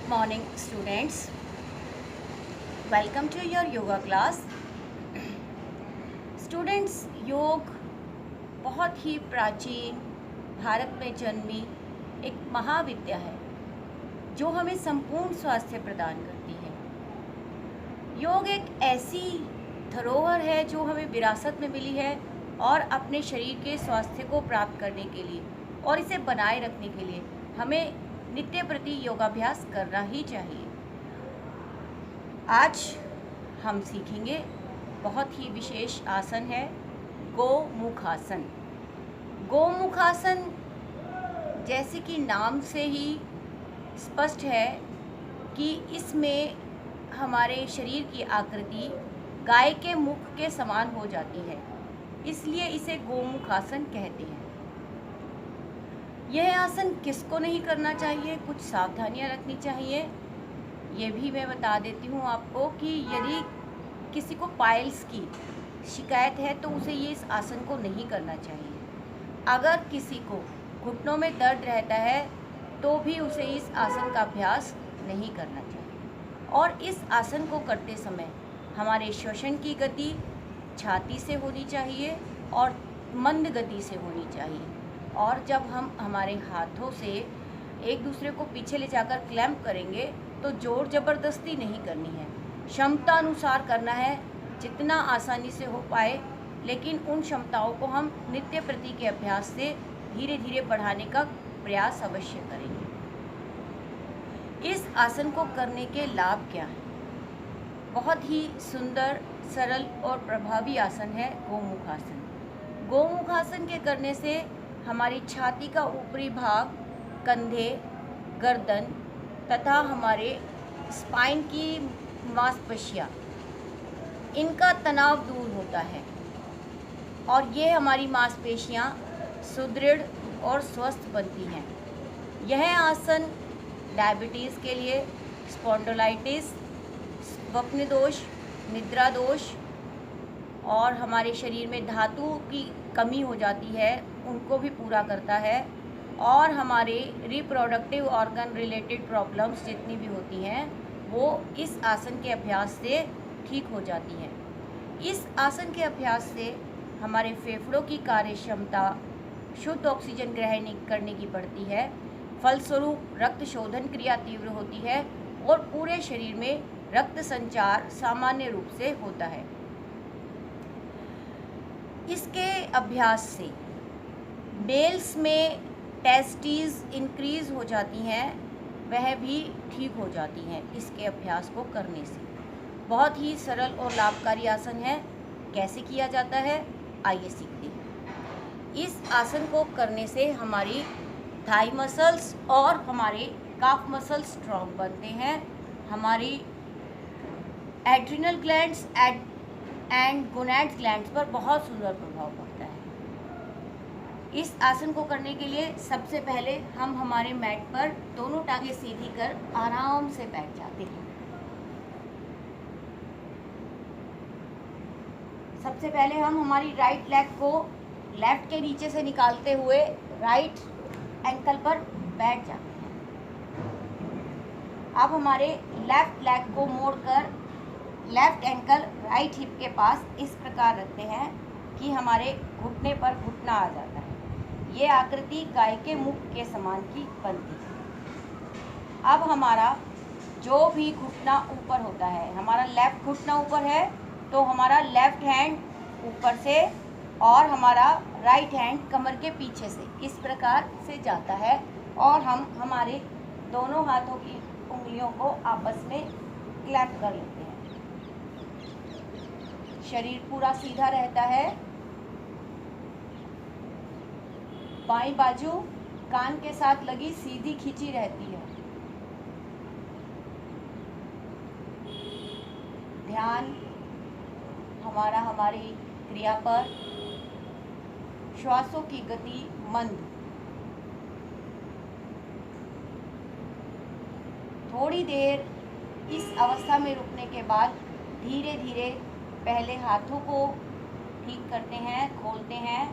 Good morning, students. Welcome to your yoga class. Students, योग बहुत ही प्राचीन भारत में जन्मी एक महाविद्या है जो हमें संपूर्ण स्वास्थ्य प्रदान करती है। योग एक ऐसी धरोहर है जो हमें विरासत में मिली है और अपने शरीर के स्वास्थ्य को प्राप्त करने के लिए और इसे बनाए रखने के लिए हमें नित्य प्रति योगाभ्यास करना ही चाहिए। आज हम सीखेंगे बहुत ही विशेष आसन है गोमुखासन। गोमुखासन जैसे कि नाम से ही स्पष्ट है कि इसमें हमारे शरीर की आकृति गाय के मुख के समान हो जाती है, इसलिए इसे गोमुखासन कहते हैं। यह आसन किसको नहीं करना चाहिए, कुछ सावधानियां रखनी चाहिए, ये भी मैं बता देती हूँ आपको कि यदि किसी को पाइल्स की शिकायत है तो उसे ये इस आसन को नहीं करना चाहिए। अगर किसी को घुटनों में दर्द रहता है तो भी उसे इस आसन का अभ्यास नहीं करना चाहिए। और इस आसन को करते समय हमारे श्वसन की गति छाती से होनी चाहिए और मंद गति से होनी चाहिए। और जब हम हमारे हाथों से एक दूसरे को पीछे ले जाकर क्लैंप करेंगे तो जोर ज़बरदस्ती नहीं करनी है, क्षमता अनुसार करना है, जितना आसानी से हो पाए। लेकिन उन क्षमताओं को हम नित्य प्रति के अभ्यास से धीरे धीरे बढ़ाने का प्रयास अवश्य करेंगे। इस आसन को करने के लाभ क्या हैं? बहुत ही सुंदर, सरल और प्रभावी आसन है गोमुखासन। गोमुखासन के करने से हमारी छाती का ऊपरी भाग, कंधे, गर्दन तथा हमारे स्पाइन की मांसपेशियाँ, इनका तनाव दूर होता है और ये हमारी मांसपेशियाँ सुदृढ़ और स्वस्थ बनती हैं। यह आसन डायबिटीज़ के लिए, स्पॉन्डिलाइटिस, स्वप्न दोष, निद्रा दोष और हमारे शरीर में धातु की कमी हो जाती है उनको भी पूरा करता है। और हमारे रिप्रोडक्टिव ऑर्गन रिलेटेड प्रॉब्लम्स जितनी भी होती हैं वो इस आसन के अभ्यास से ठीक हो जाती हैं। इस आसन के अभ्यास से हमारे फेफड़ों की कार्य क्षमता, शुद्ध ऑक्सीजन ग्रहण करने की बढ़ती है, फलस्वरूप रक्त शोधन क्रिया तीव्र होती है और पूरे शरीर में रक्त संचार सामान्य रूप से होता है। इसके अभ्यास से मेल्स में टेस्टीज इंक्रीज़ हो जाती हैं, वह भी ठीक हो जाती हैं इसके अभ्यास को करने से। बहुत ही सरल और लाभकारी आसन है। कैसे किया जाता है आइए सीखते हैं। इस आसन को करने से हमारी थाई मसल्स और हमारे काफ मसल्स स्ट्रॉन्ग बनते हैं। हमारी adrenal glands and gonads glands पर बहुत सुंदर प्रभाव पड़ता है। इस आसन को करने के लिए सबसे पहले हम हमारे मैट पर दोनों टांगें सीधी कर आराम से बैठ जाते हैं। सबसे पहले हम हमारी राइट लेग को लेफ्ट के नीचे से निकालते हुए राइट एंकल पर बैठ जाते हैं। अब हमारे लेफ्ट लेग को मोड़कर लेफ्ट एंकल राइट हिप के पास इस प्रकार रखते हैं कि हमारे घुटने पर घुटना आ जाता है। ये आकृति गाय के मुख के समान की बनती है। अब हमारा जो भी घुटना ऊपर होता है, हमारा लेफ्ट घुटना ऊपर है तो हमारा लेफ्ट हैंड ऊपर से और हमारा राइट हैंड कमर के पीछे से इस प्रकार से जाता है और हम हमारे दोनों हाथों की उंगलियों को आपस में क्लैंप कर लेते हैं। शरीर पूरा सीधा रहता है। बाईं बाजू कान के साथ लगी सीधी खींची रहती है। ध्यान हमारा हमारी क्रिया पर, श्वासों की गति मंद। थोड़ी देर इस अवस्था में रुकने के बाद धीरे धीरे पहले हाथों को ठीक करते हैं, खोलते हैं,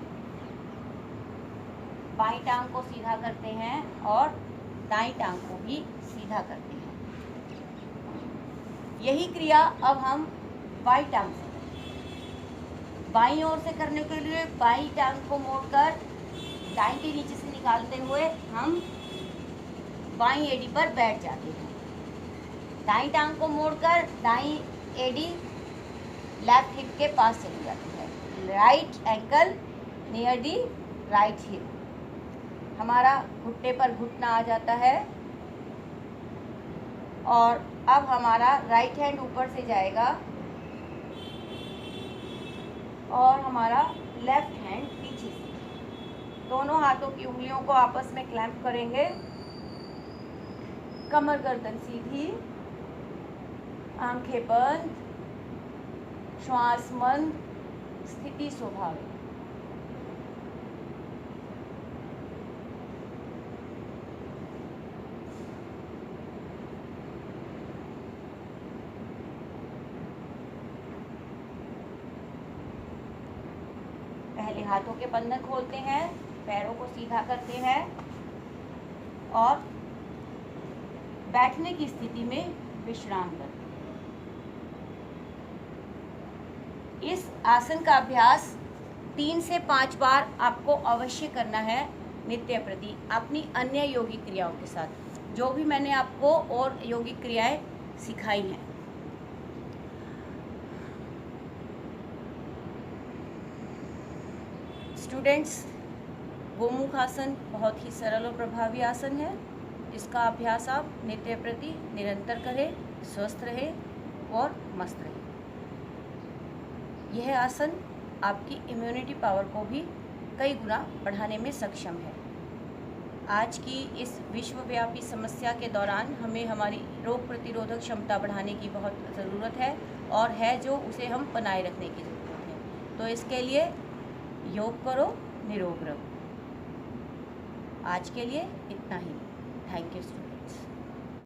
बाईं टांग को सीधा करते हैं और दाईं टांग को भी सीधा करते हैं। यही क्रिया अब हम बाई टांग से करें। बाईं ओर से करने के लिए बाईं टांग को मोड़कर दाईं के नीचे से निकालते हुए हम बाईं एड़ी पर बैठ जाते हैं। दाईं टांग को मोड़कर दाईं एड़ी लेफ्ट हिप के पास चली जाती है। Right ankle near the right hip, हमारा घुटने पर घुटना आ जाता है और अब हमारा राइट हैंड ऊपर से जाएगा और हमारा लेफ्ट हैंड पीछे से। दोनों हाथों की उंगलियों को आपस में क्लैंप करेंगे। कमर गर्दन सीधी, आंखें बंद, श्वास मंद, स्थिति स्वाभाविक। पहले हाथों के बंधन खोलते हैं, पैरों को सीधा करते हैं और बैठने की स्थिति में विश्राम करते हैं। इस आसन का अभ्यास 3 से 5 बार आपको अवश्य करना है नित्य प्रति अपनी अन्य योगिक क्रियाओं के साथ, जो भी मैंने आपको और योगिक क्रियाएं सिखाई हैं। स्टूडेंट्स, गोमुख आसन बहुत ही सरल और प्रभावी आसन है। इसका अभ्यास आप नित्य प्रति निरंतर करें, स्वस्थ रहें और मस्त रहें। यह आसन आपकी इम्यूनिटी पावर को भी कई गुना बढ़ाने में सक्षम है। आज की इस विश्वव्यापी समस्या के दौरान हमें हमारी रोग प्रतिरोधक क्षमता बढ़ाने की बहुत ज़रूरत है और है जो उसे हम बनाए रखने की ज़रूरत है। तो इसके लिए योग करो, निरोग रहो। आज के लिए इतना ही। Thank you student.